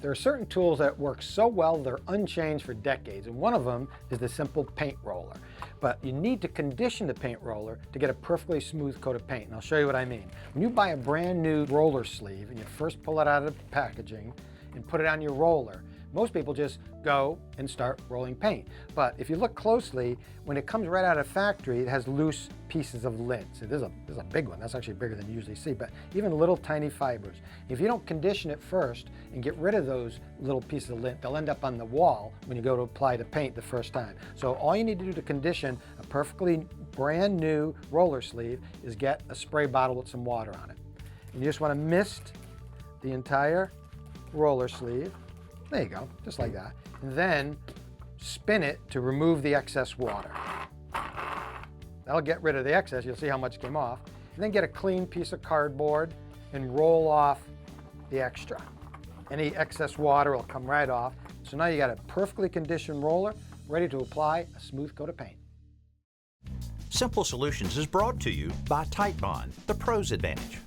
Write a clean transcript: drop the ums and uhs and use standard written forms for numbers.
There are certain tools that work so well they're unchanged for decades, and one of them is the simple paint roller. But you need to condition the paint roller to get a perfectly smooth coat of paint, and I'll show you what I mean. When you buy a brand new roller sleeve and you first pull it out of the packaging and put it on your roller, most people just go and start rolling paint. But if you look closely, when it comes right out of the factory, it has loose pieces of lint. So there's a big one. That's actually bigger than you usually see, but even little tiny fibers. If you don't condition it first and get rid of those little pieces of lint, they'll end up on the wall when you go to apply the paint the first time. So all you need to do to condition a perfectly brand new roller sleeve is get a spray bottle with some water on it. And you just want to mist the entire roller sleeve. There you go, just like that. And then spin it to remove the excess water. That'll get rid of the excess. You'll see how much came off. And then get a clean piece of cardboard and roll off the extra. Any excess water will come right off. So now you got a perfectly conditioned roller ready to apply a smooth coat of paint. Simple Solutions is brought to you by Tite Bond, the Pro's Advantage.